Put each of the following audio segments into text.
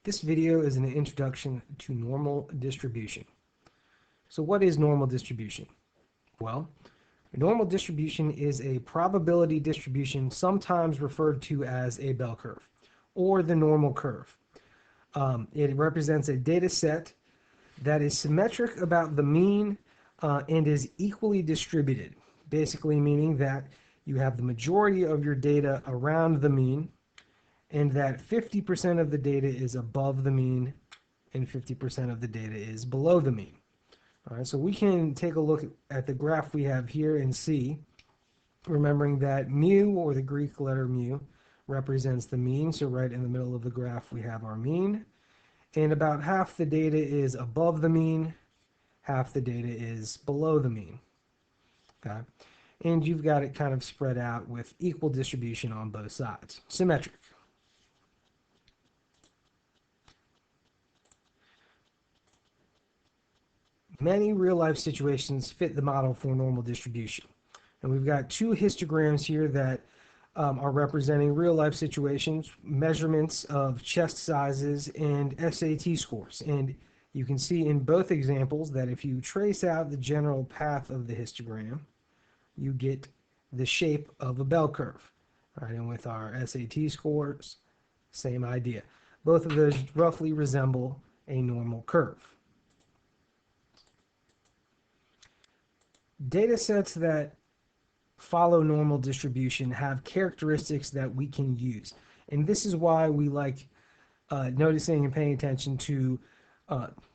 This video is an introduction to normal distribution. So what is normal distribution? Well, a normal distribution is a probability distribution, sometimes referred to as a bell curve or the normal curve. It represents a data set that is symmetric about the mean and is equally distributed, basically meaning that you have the majority of your data around the mean, and that 50% of the data is above the mean and 50% of the data is below the mean. All right, so we can take a look at the graph we have here and see, remembering that mu, or the Greek letter mu, represents the mean. So right in the middle of the graph we have our mean, and about half the data is above the mean, half the data is below the mean. Okay, and you've got it kind of spread out with equal distribution on both sides, symmetric. Many real-life situations fit the model for normal distribution. And we've got two histograms here that are representing real-life situations, measurements of chest sizes and SAT scores. And you can see in both examples that if you trace out the general path of the histogram, you get the shape of a bell curve. All right, and with our SAT scores, same idea. Both of those roughly resemble a normal curve. Data sets that follow normal distribution have characteristics that we can use. And this is why we like noticing and paying attention to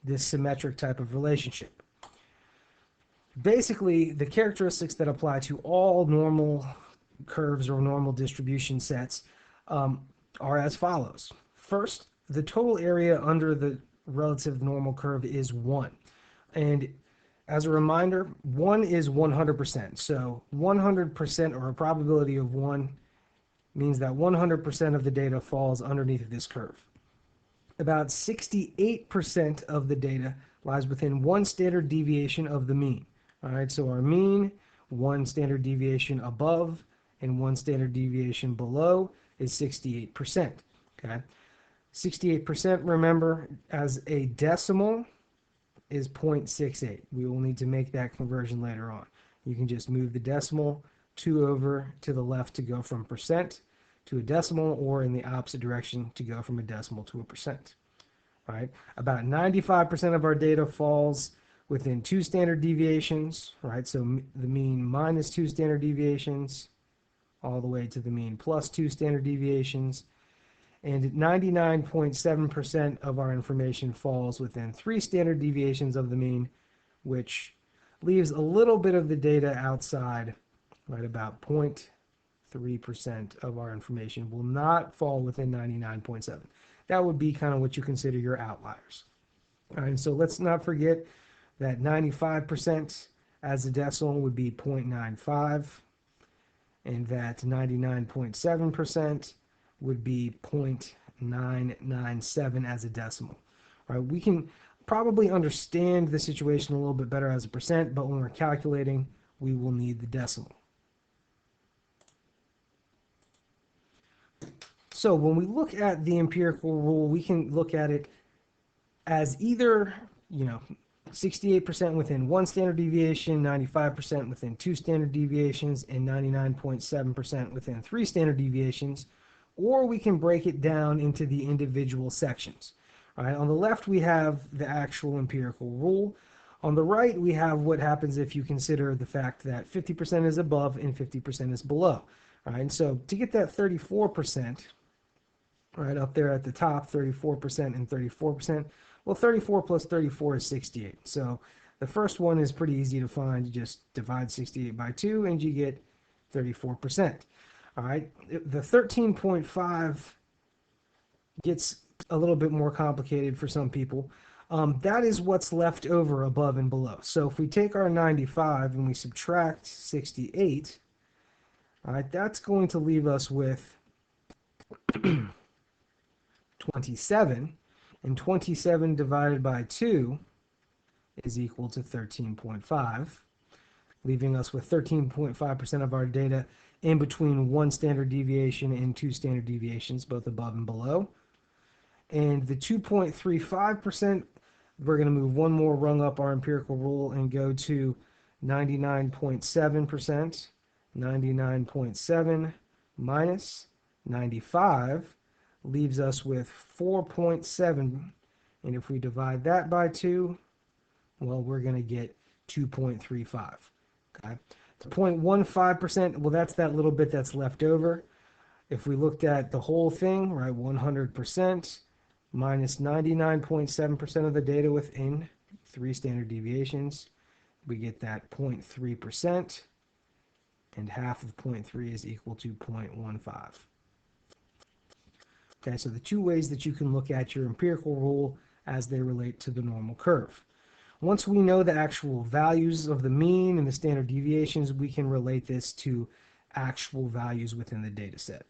this symmetric type of relationship. Basically, the characteristics that apply to all normal curves or normal distribution sets are as follows. First, the total area under the relative normal curve is 1. And as a reminder, 1 is 100%. So 100%, or a probability of 1, means that 100% of the data falls underneath this curve. About 68% of the data lies within 1 standard deviation of the mean. All right, so our mean, 1 standard deviation above and 1 standard deviation below is 68%. Okay, 68%, remember, as a decimal, is 0.68. We will need to make that conversion later on. You can just move the decimal 2 over to the left to go from percent to a decimal, or in the opposite direction to go from a decimal to a percent. All right, about 95% of our data falls within 2 standard deviations, right? So the mean minus 2 standard deviations, all the way to the mean plus 2 standard deviations. And 99.7% of our information falls within 3 standard deviations of the mean, which leaves a little bit of the data outside, right? About 0.3% of our information will not fall within 99.7. That would be kind of what you consider your outliers. All right, so let's not forget that 95% as a decimal would be 0.95, and that 99.7% would be 0.997 as a decimal. All right, we can probably understand the situation a little bit better as a percent, but when we're calculating, we will need the decimal. So when we look at the empirical rule, we can look at it as either, 68% within 1 standard deviation, 95% within 2 standard deviations, and 99.7% within 3 standard deviations. Or we can break it down into the individual sections. All right, on the left, we have the actual empirical rule. On the right, we have what happens if you consider the fact that 50% is above and 50% is below. All right, and so to get that 34%, right up there at the top, 34% and 34%, well, 34 plus 34 is 68. So the first one is pretty easy to find. You just divide 68 by 2 and you get 34%. All right, the 13.5 gets a little bit more complicated for some people. That is what's left over above and below. So if we take our 95 and we subtract 68, all right, that's going to leave us with 27, and 27 divided by 2 is equal to 13.5, leaving us with 13.5% of our data in between 1 standard deviation and 2 standard deviations, both above and below. And the 2.35%, we're going to move one more rung up our empirical rule and go to 99.7%. 99.7 minus 95 leaves us with 4.7. And if we divide that by 2, well, we're going to get 2.35. Okay. The 0.15%, well, that's that little bit that's left over. If we looked at the whole thing, right, 100% minus 99.7% of the data within 3 standard deviations, we get that 0.3%, and half of 0.3 is equal to 0.15. Okay, so the two ways that you can look at your empirical rule as they relate to the normal curve. Once we know the actual values of the mean and the standard deviations, we can relate this to actual values within the data set.